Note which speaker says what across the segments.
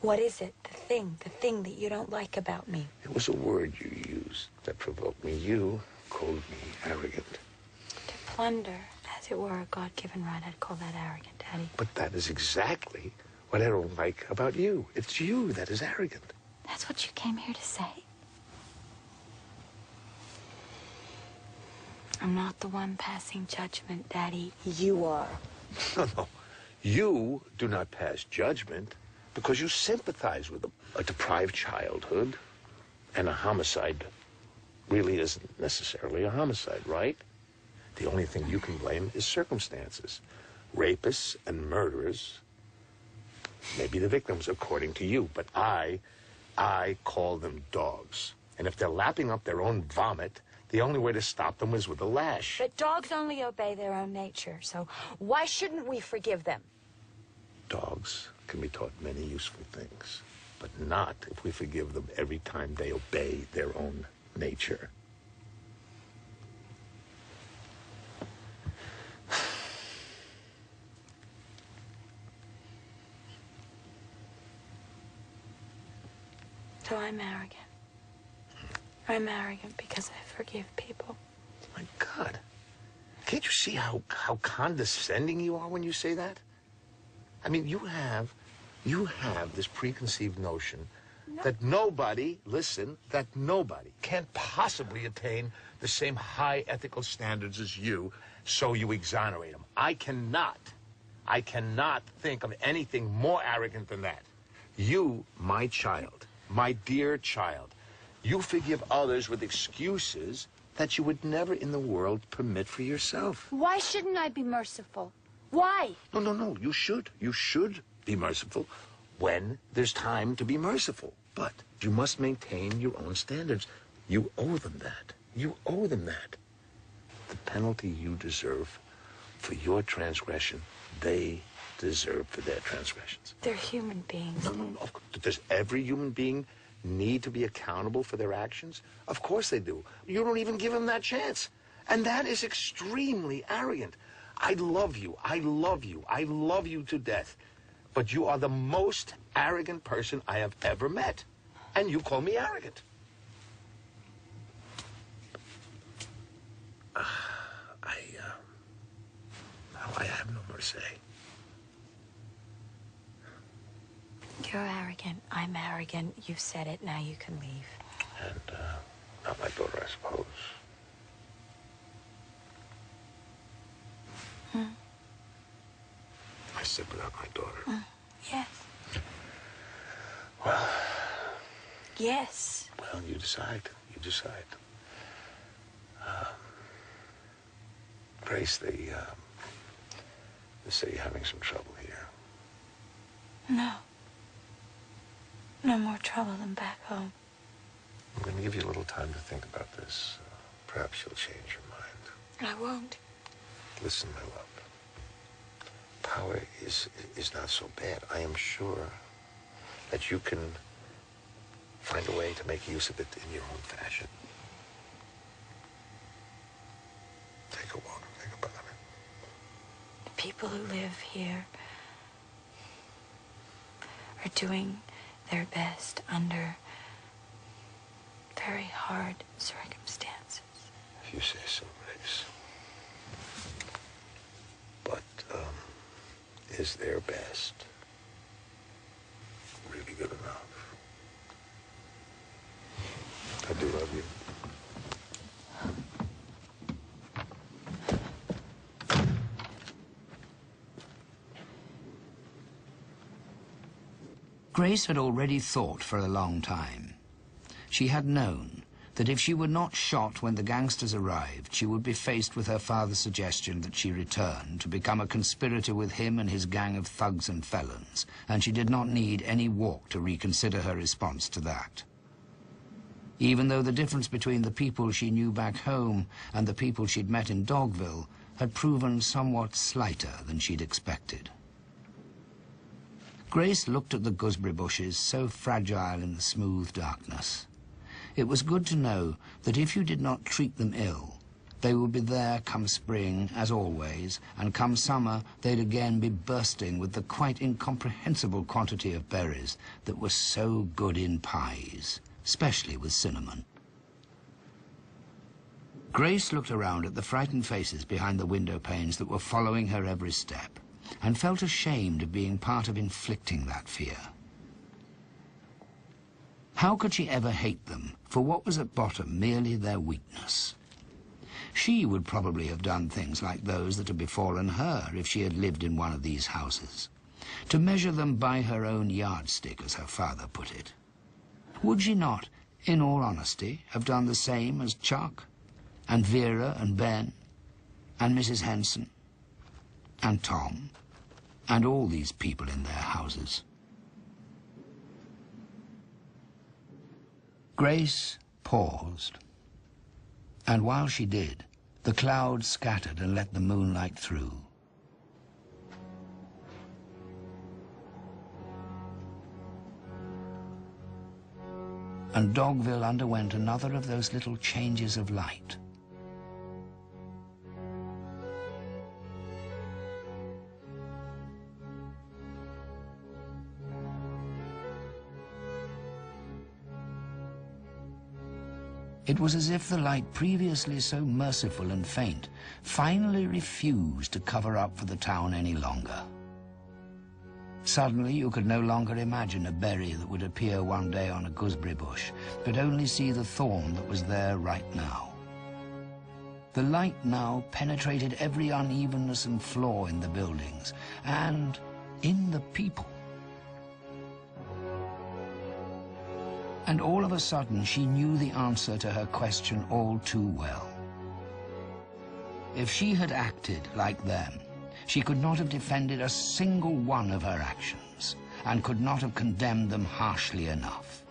Speaker 1: What is it? The thing that you don't like about me?
Speaker 2: It was a word you used that provoked me. You called me arrogant.
Speaker 1: To plunder, as it were, a God-given right, I'd call that arrogant, Daddy.
Speaker 2: But that is exactly what I don't like about you. It's you that is arrogant.
Speaker 1: That's what you came here to say? I'm not the one passing judgment, Daddy. You are.
Speaker 2: No. You do not pass judgment because you sympathize with them. A deprived childhood and a homicide really isn't necessarily a homicide, right? The only thing you can blame is circumstances. Rapists and murderers may be the victims according to you, but I call them dogs. And if they're lapping up their own vomit, the only way to stop them is with a lash.
Speaker 1: But dogs only obey their own nature, so why shouldn't we forgive them?
Speaker 2: Dogs can be taught many useful things, but not if we forgive them every time they obey their own nature.
Speaker 1: So I'm arrogant. I'm arrogant because I forgive people.
Speaker 2: My God. Can't you see how condescending you are when you say that? I mean, you have this preconceived notion that nobody can't possibly attain the same high ethical standards as you, so you exonerate them. I cannot think of anything more arrogant than that. You, my child, my dear child, you forgive others with excuses that you would never in the world permit for yourself.
Speaker 1: Why shouldn't I be merciful? Why?
Speaker 2: No. You should. You should be merciful when there's time to be merciful. But you must maintain your own standards. You owe them that. You owe them that. The penalty you deserve for your transgression, they deserve for their transgressions.
Speaker 1: They're human beings.
Speaker 2: No. Of course. Does every human being need to be accountable for their actions? Of course they do. You don't even give them that chance. And that is extremely arrogant. I love you. I love you. I love you to death. But you are the most arrogant person I have ever met. And you call me arrogant. I have no more to say.
Speaker 1: You're arrogant. I'm arrogant. You've said it. Now you can leave.
Speaker 2: And, not my daughter, I suppose. I said without my daughter.
Speaker 1: Yes.
Speaker 2: Well.
Speaker 1: Yes.
Speaker 2: Well, you decide. You decide. Grace, they say you're having some trouble here.
Speaker 1: No. No more trouble than back home.
Speaker 2: I'm going to give you a little time to think about this. Perhaps you'll change your mind.
Speaker 1: I won't.
Speaker 2: Listen, my love. Power is not so bad. I am sure that you can find a way to make use of it in your own fashion. Take a walk. Think about it.
Speaker 1: The people who live here are doing their best under very hard circumstances.
Speaker 2: If you say so, Grace. But, is their best really good enough? I do love you.
Speaker 3: Grace had already thought for a long time. She had known that if she were not shot when the gangsters arrived, she would be faced with her father's suggestion that she return to become a conspirator with him and his gang of thugs and felons, and she did not need any walk to reconsider her response to that. Even though the difference between the people she knew back home and the people she'd met in Dogville had proven somewhat slighter than she'd expected. Grace looked at the gooseberry bushes, so fragile in the smooth darkness. It was good to know that if you did not treat them ill, They would be there come spring, as always, and come summer they'd again be bursting with the quite incomprehensible quantity of berries that were so good in pies, especially with cinnamon. Grace looked around at the frightened faces behind the window panes that were following her every step, and felt ashamed of being part of inflicting that fear. How could she ever hate them for what was at bottom merely their weakness? She would probably have done things like those that had befallen her if she had lived in one of these houses, to measure them by her own yardstick, as her father put it. Would she not, in all honesty, have done the same as Chuck, and Vera and Ben, and Mrs. Henson, and Tom, and all these people in their houses? Grace paused, and while she did, the clouds scattered and let the moonlight through. And Dogville underwent another of those little changes of light. It was as if the light, previously so merciful and faint, finally refused to cover up for the town any longer. Suddenly you could no longer imagine a berry that would appear one day on a gooseberry bush, but only see the thorn that was there right now. The light now penetrated every unevenness and flaw in the buildings, and in the people. And all of a sudden, she knew the answer to her question all too well. If she had acted like them, she could not have defended a single one of her actions, and could not have condemned them harshly enough.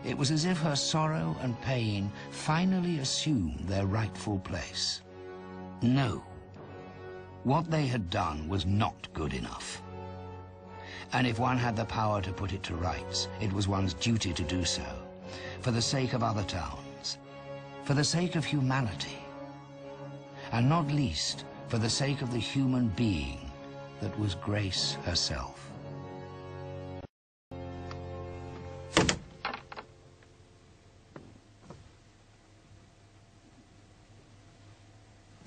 Speaker 3: It was as if her sorrow and pain finally assumed their rightful place. No, what they had done was not good enough. And if one had the power to put it to rights, it was one's duty to do so, for the sake of other towns, for the sake of humanity, and not least for the sake of the human being that was Grace herself.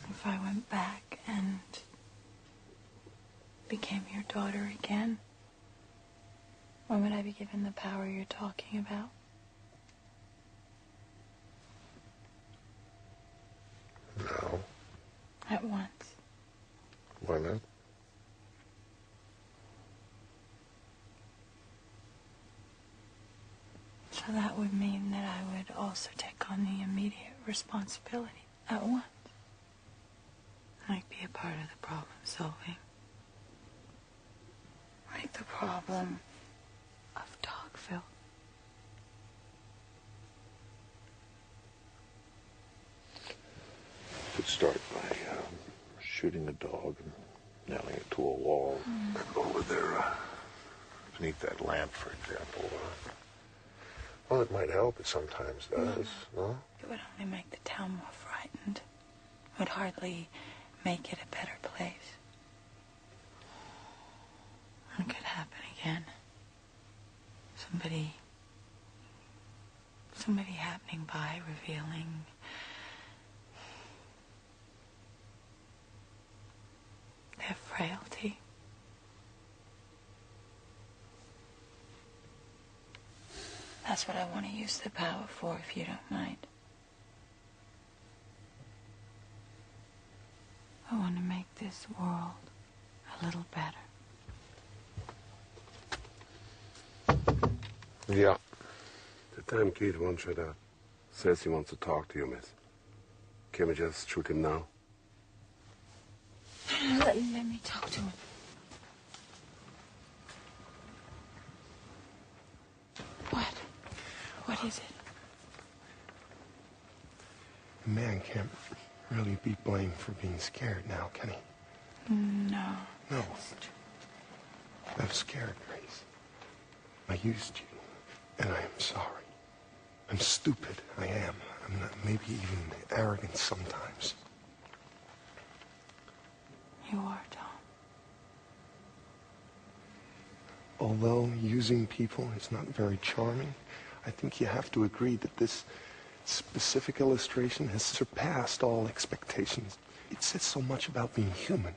Speaker 1: If I went back and became your daughter again, when would I be given the power you're talking about?
Speaker 2: No.
Speaker 1: At once.
Speaker 2: Why not?
Speaker 1: So that would mean that I would also take on the immediate responsibility at once. Like be a part of the problem solving. Like the problem of Dogville.
Speaker 2: Could start by shooting a dog and nailing it to a wall. Over there, beneath that lamp, for example. Well, it might help. It sometimes does, no?
Speaker 1: It would only make the town more frightened. It would hardly make it a better place. It could happen again. Somebody happening by, revealing their frailty. That's what I want to use the power for, if you don't mind. I want to make this world a little better.
Speaker 4: Yeah. The timekeeper won't shut up. Says he wants to talk to you, miss. Can we just shoot him now?
Speaker 1: Let me talk to him. What? What is it?
Speaker 5: A man can't really be blamed for being scared now, can he?
Speaker 1: No.
Speaker 5: No. I'm scared, Grace. I used you, and I am sorry. I'm stupid. I am. I'm not, maybe even arrogant sometimes.
Speaker 1: You are, Tom.
Speaker 5: Although using people is not very charming, I think you have to agree that this specific illustration has surpassed all expectations. It says so much about being human.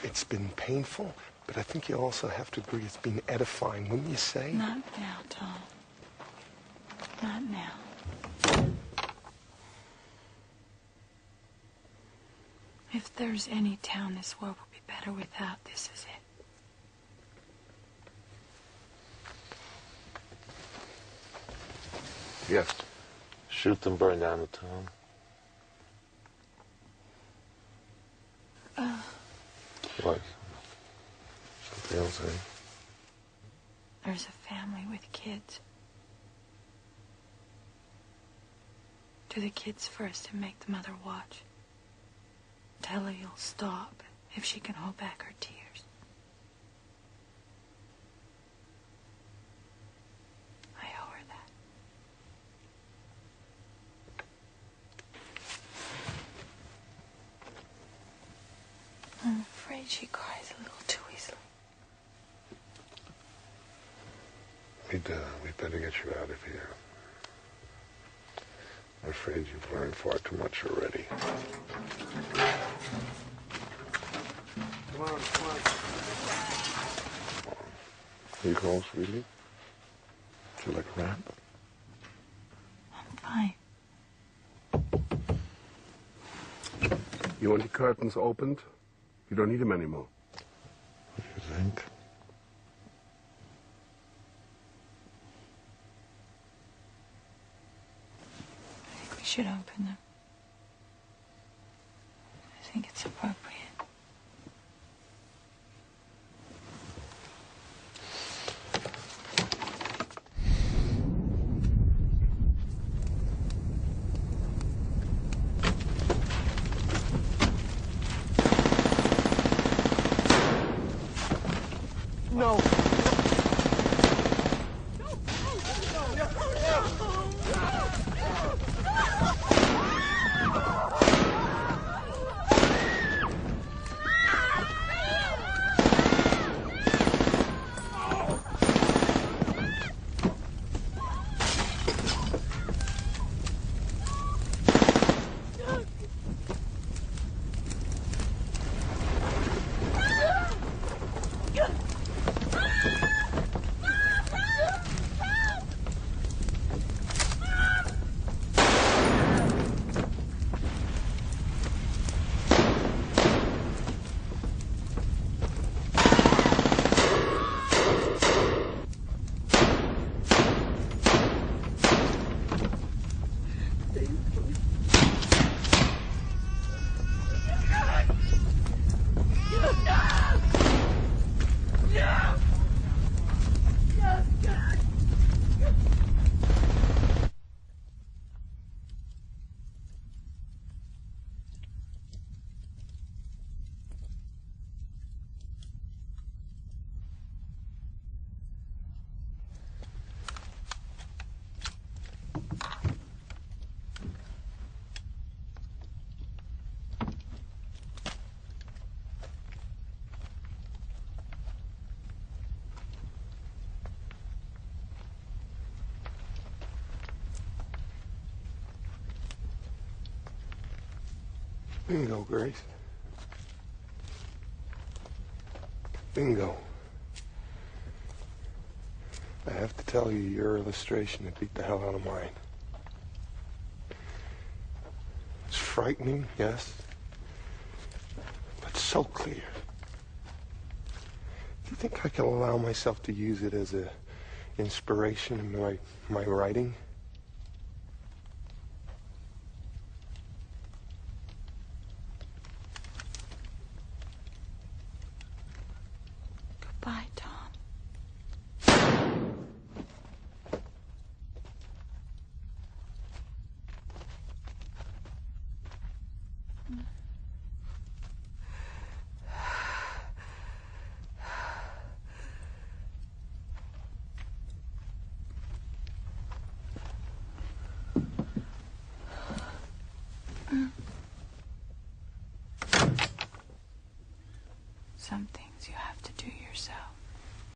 Speaker 5: It's been painful, but I think you also have to agree it's been edifying, wouldn't you say?
Speaker 1: Not now, Tom. Not now. If there's any town this world would be better without, this is it.
Speaker 4: Yes.
Speaker 2: Shoot them, burn down the town. What? Something else, eh?
Speaker 1: There's a family with kids. Do the kids first and make the mother watch. Tell her you'll stop if she can hold back her tears. I owe her that. I'm afraid she cries a little too easily.
Speaker 4: We'd better get you out of here. I'm afraid you've learned far too much already. Come on, come on. You cold, sweetie? Would you like a wrap?
Speaker 1: I'm fine.
Speaker 4: You want the curtains opened? You don't need them anymore. What do you think?
Speaker 1: I think we should open them. I think it's appropriate.
Speaker 5: No. Bingo, Grace. Bingo. I have to tell you, your illustration it beat the hell out of mine. It's frightening, yes, but so clear. Do you think I can allow myself to use it as a inspiration in my writing?